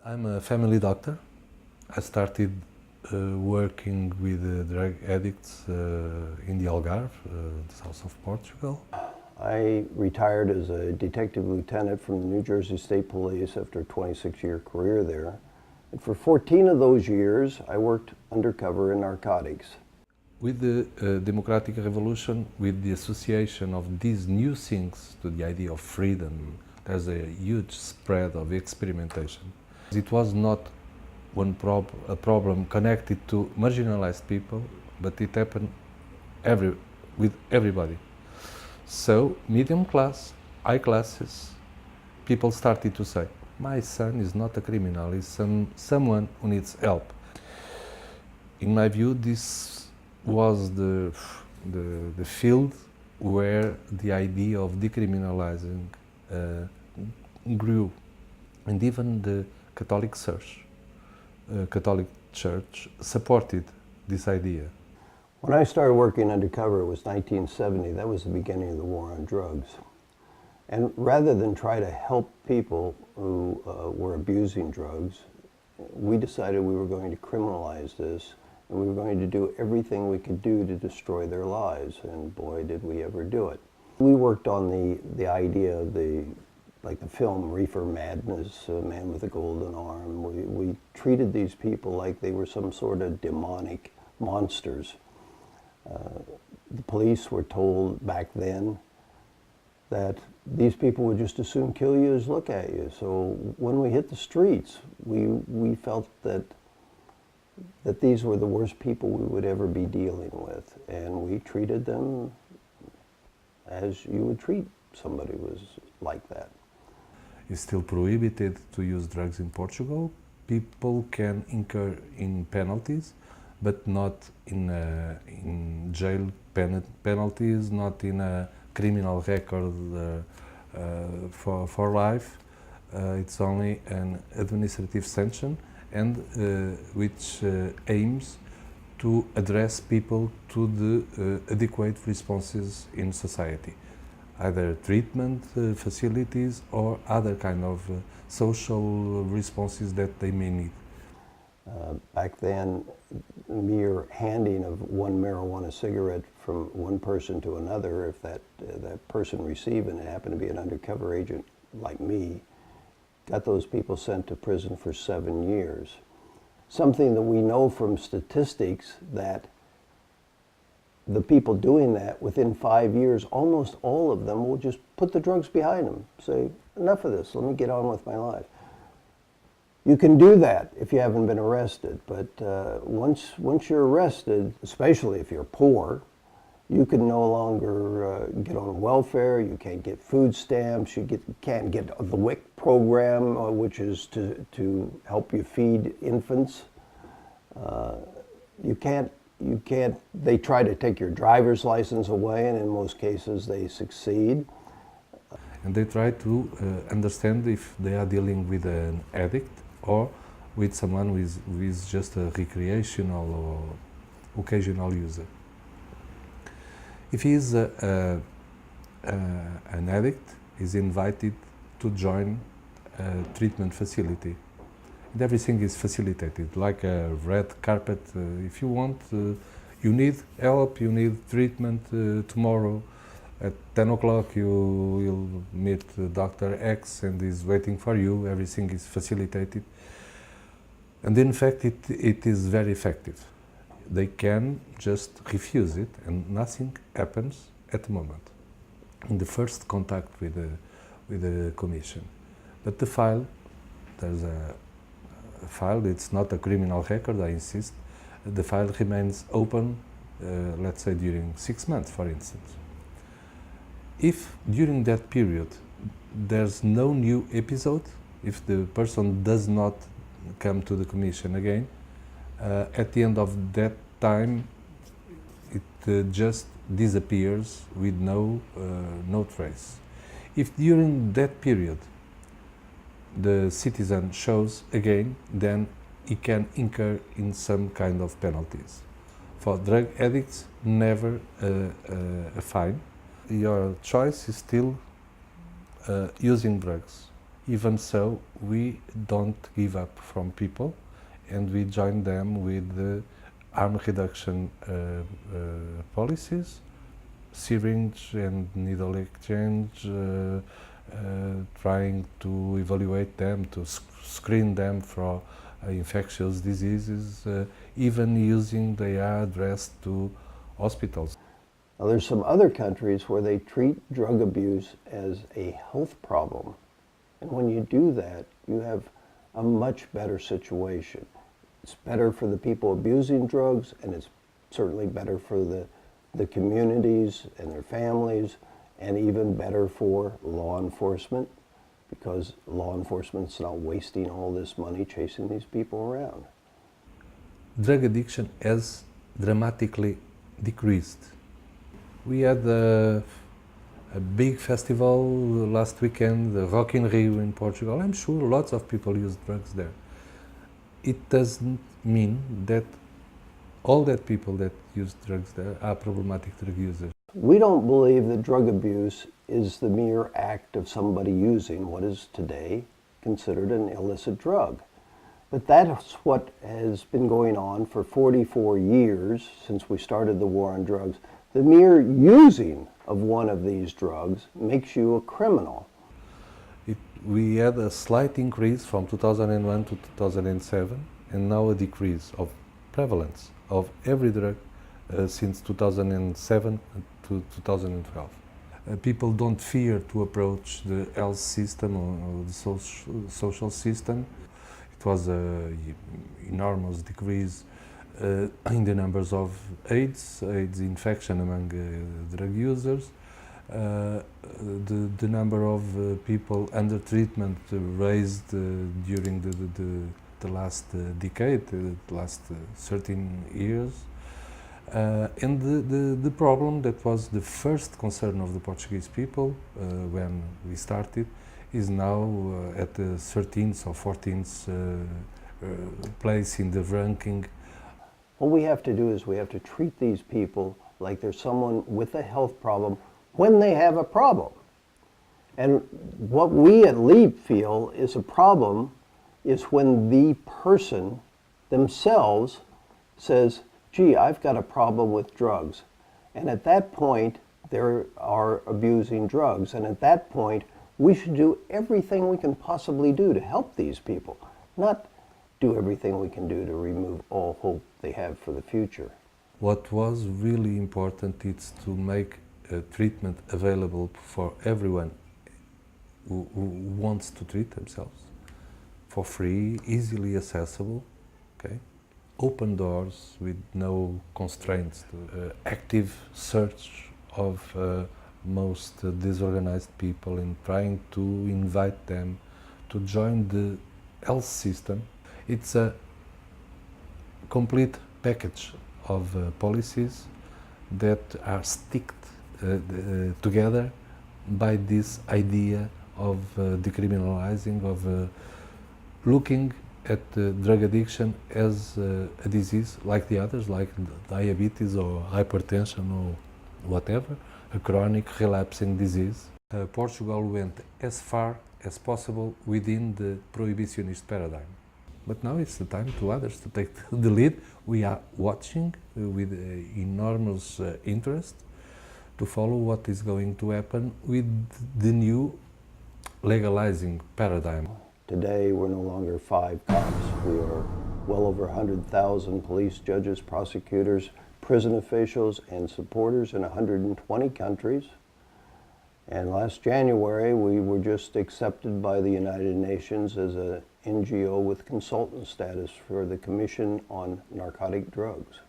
I'm a family doctor. I started working with drug addicts in the Algarve, the south of Portugal. I retired as a detective lieutenant from the New Jersey State Police after a 26-year career there. And for 14 of those years, I worked undercover in narcotics. With the democratic revolution, with the association of these new things to the idea of freedom, there's a huge spread of experimentation. It was not a problem connected to marginalized people, but it happened with everybody. So medium class, high classes, people started to say, my son is not a criminal, he's someone who needs help. In my view, this was the field where the idea of decriminalizing grew. And even the Catholic Church supported this idea. When I started working undercover, it was 1970. That was the beginning of the war on drugs. And rather than try to help people who were abusing drugs, we decided we were going to criminalize this, and we were going to do everything we could do to destroy their lives, and boy, did we ever do it. We worked on the idea of like the film Reefer Madness, Man with a Golden Arm. We treated these people like they were some sort of demonic monsters. The police were told back then that these people would just as soon kill you as look at you. So when we hit the streets, we felt that these were the worst people we would ever be dealing with, and we treated them as you would treat somebody who was like that. It's still prohibited to use drugs in Portugal. People can incur in penalties, but not in jail penalties, not in a criminal record for life. It's only an administrative sanction, and which aims to address people to the adequate responses in society, either treatment facilities or other kind of social responses that they may need. Back then, mere handing of one marijuana cigarette from one person to another, if that person receiving it happened to be an undercover agent like me, got those people sent to prison for 7 years. Something that we know from statistics, that the people doing that, within 5 years, almost all of them will just put the drugs behind them, say, enough of this, let me get on with my life. You can do that if you haven't been arrested, but once you're arrested, especially if you're poor, you can no longer get on welfare, you can't get food stamps, you can't get the WIC program, which is to help you feed infants. You can't, they try to take your driver's license away, and in most cases they succeed. And they try to understand if they are dealing with an addict or with someone who is just a recreational or occasional user. If he is an addict, he's invited to join a treatment facility. And everything is facilitated, like a red carpet. If you want, you need help, you need treatment tomorrow. At 10 o'clock you will meet Dr. X and he's waiting for you. Everything is facilitated. And in fact, it is very effective. They can just refuse it and nothing happens at the moment, in the first contact with the commission. But the file, there's a file, it's not a criminal record, I insist. The file remains open, let's say during 6 months, for instance. If during that period there's no new episode, if the person does not come to the commission again, at the end of that time it just disappears with no trace. If during that period the citizen shows again, then he can incur in some kind of penalties. For drug addicts, never a fine. Your choice is still using drugs. Even so, we don't give up from people, and we join them with the harm reduction policies, syringe and needle exchange, trying to evaluate them, to screen them for infectious diseases, even using the address to hospitals. Now, there's some other countries where they treat drug abuse as a health problem. And when you do that, you have a much better situation. It's better for the people abusing drugs, and it's certainly better for the communities and their families, and even better for law enforcement, because law enforcement's not wasting all this money chasing these people around. Drug addiction has dramatically decreased. We had a big festival last weekend, the Rock in Rio in Portugal. I'm sure lots of people use drugs there. It doesn't mean that all that people that use drugs there are problematic drug users. We don't believe that drug abuse is the mere act of somebody using what is today considered an illicit drug. But that's what has been going on for 44 years since we started the war on drugs. The mere using of one of these drugs makes you a criminal. We had a slight increase from 2001 to 2007, and now a decrease of prevalence of every drug since 2007 to 2012. People don't fear to approach the health system or the social system. It was an enormous decrease in the numbers of AIDS infection among drug users. The number of people under treatment raised during the last decade, the last 13 years. And the problem that was the first concern of the Portuguese people when we started is now at the 13th or 14th place in the ranking. What we have to do is we have to treat these people like they're someone with a health problem when they have a problem. And what we at LEAP feel is a problem is when the person themselves says, gee, I've got a problem with drugs. And at that point, they are abusing drugs. And at that point, we should do everything we can possibly do to help these people, not do everything we can do to remove all hope they have for the future. What was really important is to make treatment available for everyone who wants to treat themselves, for free, easily accessible, okay? Open doors with no constraints, active search of most disorganized people in trying to invite them to join the health system. It's a complete package of policies that are sticked together by this idea of decriminalizing, of looking at drug addiction as a disease like the others, like diabetes or hypertension or whatever, a chronic relapsing disease. Portugal went as far as possible within the prohibitionist paradigm. But now it's the time to others to take the lead. We are watching with enormous interest to follow what is going to happen with the new legalizing paradigm. Today, we're no longer 5 cops. We are well over 100,000 police, judges, prosecutors, prison officials, and supporters in 120 countries. And last January, we were just accepted by the United Nations as an NGO with consultant status for the Commission on Narcotic Drugs.